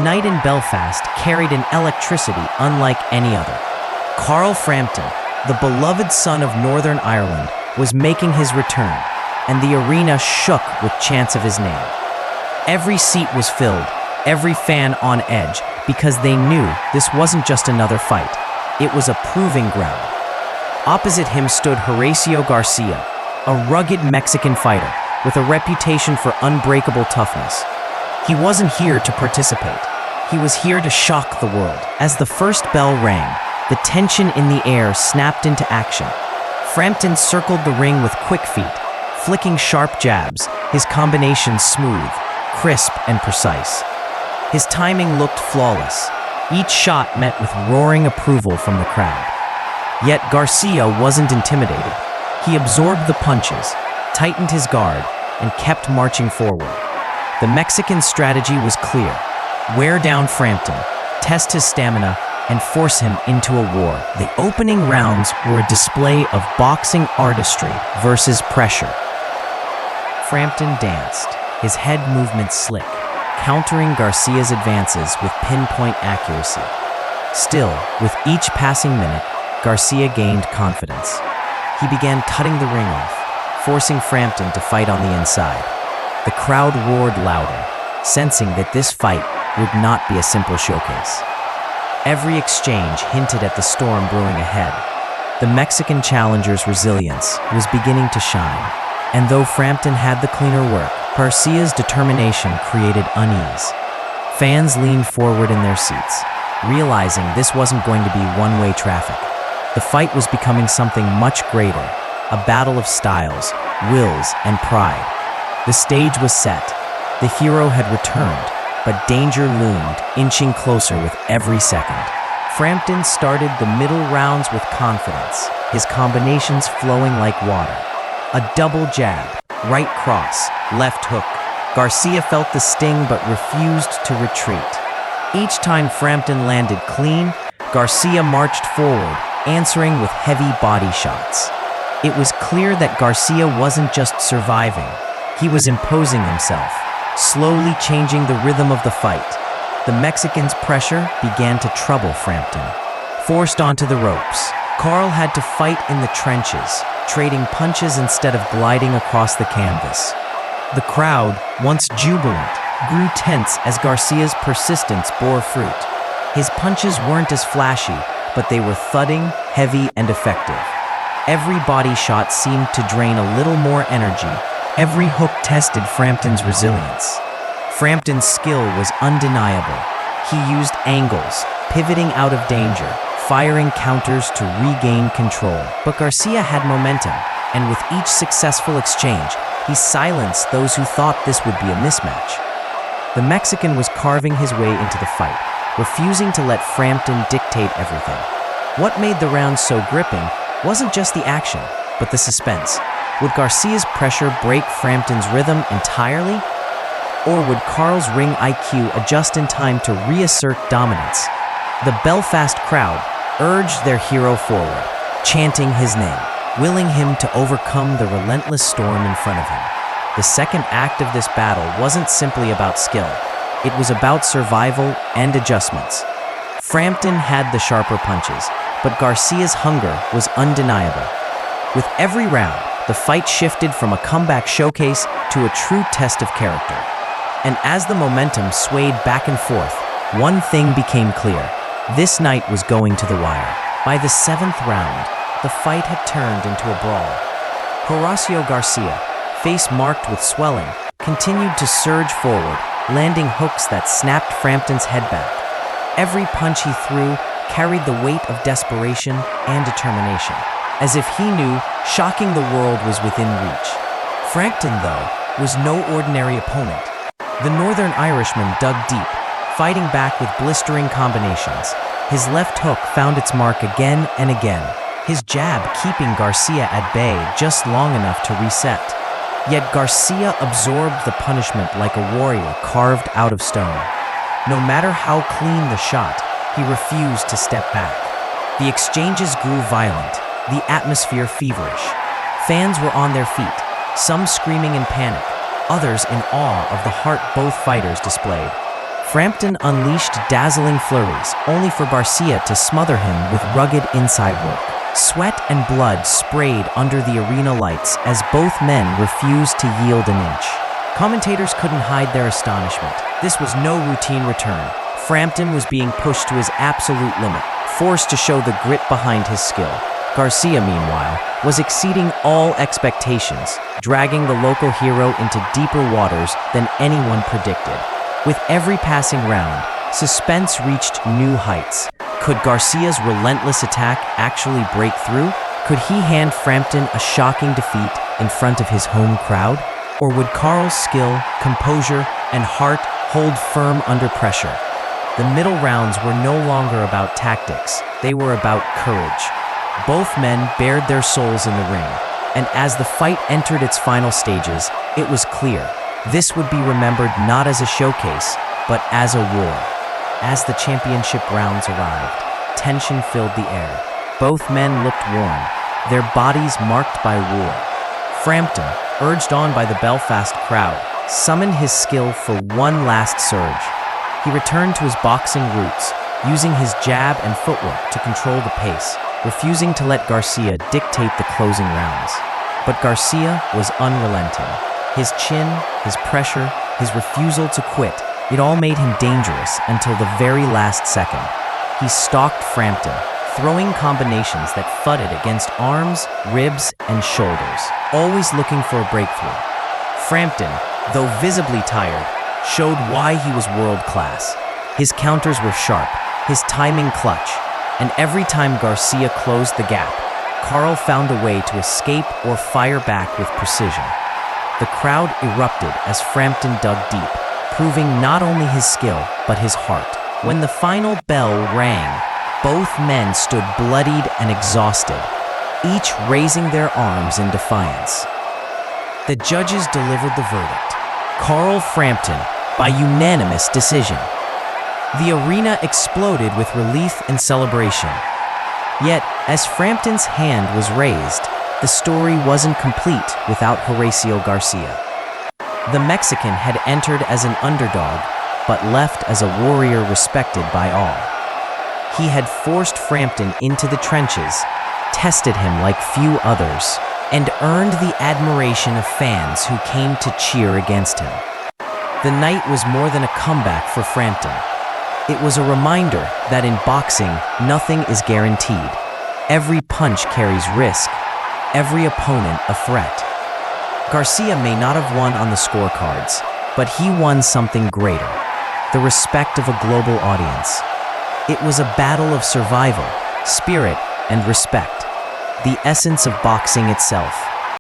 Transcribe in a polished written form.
night in Belfast carried an electricity unlike any other. Carl Frampton, the beloved son of Northern Ireland, was making his return, and the arena shook with chants of his name. Every seat was filled, every fan on edge, because they knew this wasn't just another fight. It was a proving ground. Opposite him stood Horacio Garcia, a rugged Mexican fighter with a reputation for unbreakable toughness. He wasn't here to participate. He was here to shock the world. As the first bell rang, the tension in the air snapped into action. Frampton circled the ring with quick feet, flicking sharp jabs, his combinations smooth, crisp, and precise. His timing looked flawless. Each shot met with roaring approval from the crowd. Yet Garcia wasn't intimidated. He absorbed the punches, tightened his guard, and kept marching forward. The Mexican strategy was clear. Wear down Frampton, test his stamina, and force him into a war. The opening rounds were a display of boxing artistry versus pressure. Frampton danced, his head movements slick, countering Garcia's advances with pinpoint accuracy. Still, with each passing minute, Garcia gained confidence. He began cutting the ring off, forcing Frampton to fight on the inside. The crowd roared louder, sensing that this fight would not be a simple showcase. Every exchange hinted at the storm brewing ahead. The Mexican challenger's resilience was beginning to shine, and though Frampton had the cleaner work, Garcia's determination created unease. Fans leaned forward in their seats, realizing this wasn't going to be one-way traffic. The fight was becoming something much greater, a battle of styles, wills, and pride. The stage was set. The hero had returned, but danger loomed, inching closer with every second. Frampton started the middle rounds with confidence, his combinations flowing like water. A double jab, right cross, left hook. Garcia felt the sting but refused to retreat. Each time Frampton landed clean, Garcia marched forward, answering with heavy body shots. It was clear that Garcia wasn't just surviving, he was imposing himself, slowly changing the rhythm of the fight. The Mexican's pressure began to trouble Frampton. Forced onto the ropes, Carl had to fight in the trenches, trading punches instead of gliding across the canvas. The crowd, once jubilant, grew tense as Garcia's persistence bore fruit. His punches weren't as flashy, but they were thudding, heavy, and effective. Every body shot seemed to drain a little more energy. Every hook tested Frampton's resilience. Frampton's skill was undeniable. He used angles, pivoting out of danger, firing counters to regain control. But Garcia had momentum, and with each successful exchange, he silenced those who thought this would be a mismatch. The Mexican was carving his way into the fight, refusing to let Frampton dictate everything. What made the round so gripping wasn't just the action, but the suspense. Would Garcia's pressure break Frampton's rhythm entirely? Or would Carl's ring IQ adjust in time to reassert dominance? The Belfast crowd urged their hero forward, chanting his name, willing him to overcome the relentless storm in front of him. The second act of this battle wasn't simply about skill. It was about survival and adjustments. Frampton had the sharper punches, but Garcia's hunger was undeniable. With every round, the fight shifted from a comeback showcase to a true test of character. And as the momentum swayed back and forth, one thing became clear. This night was going to the wire. By the seventh round, the fight had turned into a brawl. Horacio Garcia, face marked with swelling, continued to surge forward, landing hooks that snapped Frampton's head back. Every punch he threw carried the weight of desperation and determination. As if he knew shocking the world was within reach. Frampton, though, was no ordinary opponent. The Northern Irishman dug deep, fighting back with blistering combinations. His left hook found its mark again and again, his jab keeping Garcia at bay just long enough to reset. Yet Garcia absorbed the punishment like a warrior carved out of stone. No matter how clean the shot, he refused to step back. The exchanges grew violent, the atmosphere feverish. Fans were on their feet, some screaming in panic, others in awe of the heart both fighters displayed. Frampton unleashed dazzling flurries, only for Garcia to smother him with rugged inside work. Sweat and blood sprayed under the arena lights as both men refused to yield an inch. Commentators couldn't hide their astonishment. This was no routine return. Frampton was being pushed to his absolute limit, forced to show the grit behind his skill. Garcia, meanwhile, was exceeding all expectations, dragging the local hero into deeper waters than anyone predicted. With every passing round, suspense reached new heights. Could Garcia's relentless attack actually break through? Could he hand Frampton a shocking defeat in front of his home crowd? Or would Carl's skill, composure, and heart hold firm under pressure? The middle rounds were no longer about tactics, they were about courage. Both men bared their souls in the ring, and as the fight entered its final stages, it was clear this would be remembered not as a showcase, but as a war. As the championship rounds arrived, tension filled the air. Both men looked worn, their bodies marked by war. Frampton, urged on by the Belfast crowd, summoned his skill for one last surge. He returned to his boxing roots, using his jab and footwork to control the pace, refusing to let Garcia dictate the closing rounds. But Garcia was unrelenting. His chin, his pressure, his refusal to quit, it all made him dangerous until the very last second. He stalked Frampton, throwing combinations that thudded against arms, ribs, and shoulders, always looking for a breakthrough. Frampton, though visibly tired, showed why he was world-class. His counters were sharp, his timing clutch, and every time Garcia closed the gap, Carl found a way to escape or fire back with precision. The crowd erupted as Frampton dug deep, proving not only his skill, but his heart. When the final bell rang, both men stood bloodied and exhausted, each raising their arms in defiance. The judges delivered the verdict: Carl Frampton, by unanimous decision. The arena exploded with relief and celebration. Yet, as Frampton's hand was raised, the story wasn't complete without Horacio Garcia. The Mexican had entered as an underdog, but left as a warrior respected by all. He had forced Frampton into the trenches, tested him like few others, and earned the admiration of fans who came to cheer against him. The night was more than a comeback for Frampton. It was a reminder that in boxing, nothing is guaranteed. Every punch carries risk, every opponent a threat. Garcia may not have won on the scorecards, but he won something greater: the respect of a global audience. It was a battle of survival, spirit, and respect, the essence of boxing itself.